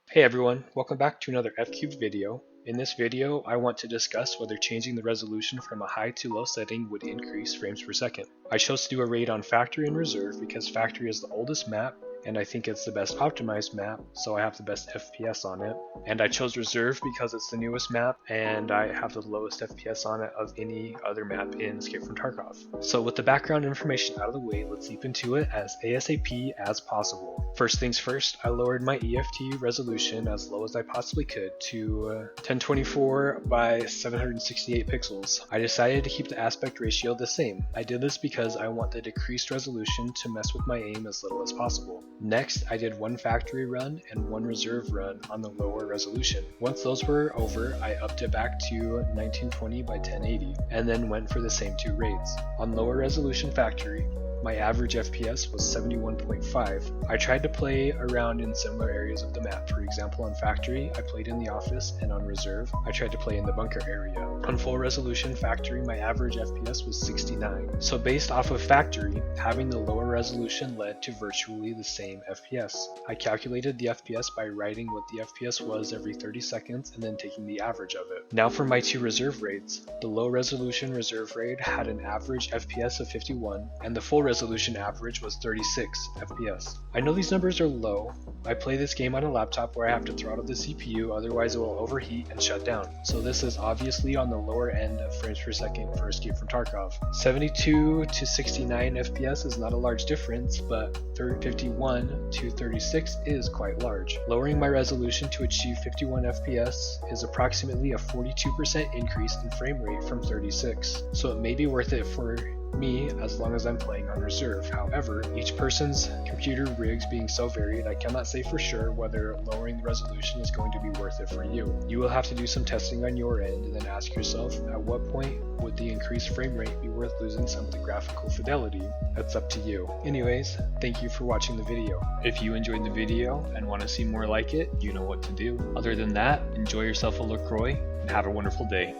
Hey everyone, welcome back to another F-Cubed video. In this video, I want to discuss whether changing the resolution from a high to low setting would increase frames per second. I chose to do a raid on Factory and Reserve because Factory is the oldest map, and I think it's the best optimized map, so I have the best FPS on it. And I chose Reserve because it's the newest map, and I have the lowest FPS on it of any other map in Escape from Tarkov. So with the background information out of the way, let's leap into it as ASAP as possible. First things first, I lowered my EFT resolution as low as I possibly could to 1024 by 768 pixels. I decided to keep the aspect ratio the same. I did this because I want the decreased resolution to mess with my aim as little as possible. Next, I did one factory run and one reserve run on the lower resolution. Once those were over, I upped it back to 1920 by 1080, and then went for the same two raids. On lower resolution factory, my average FPS was 71.5. I tried to play around in similar areas of the map. For example, on Factory, I played in the office, and on Reserve, I tried to play in the bunker area. On full resolution Factory, my average FPS was 69. So based off of Factory, having the lower resolution led to virtually the same FPS. I calculated the FPS by writing what the FPS was every 30 seconds and then taking the average of it. Now for my two Reserve raids. The low resolution Reserve raid had an average FPS of 51, and the full resolution average was 36 FPS. I know these numbers are low. I play this game on a laptop where I have to throttle the CPU, otherwise it will overheat and shut down. So this is obviously on the lower end of frames per second for Escape from Tarkov. 72 to 69 FPS is not a large difference, but 51 to 36 is quite large. Lowering my resolution to achieve 51 FPS is approximately a 42% increase in frame rate from 36, so it may be worth it for me as long as I'm playing on Reserve. However, each person's computer rigs being so varied, I cannot say for sure whether lowering the resolution is going to be worth it for you. You will have to do some testing on your end and then ask yourself at what point would the increased frame rate be worth losing some of the graphical fidelity. That's up to you. Anyways, thank you for watching the video. If you enjoyed the video and want to see more like it, you know what to do. Other than that, enjoy yourself a LaCroix and have a wonderful day.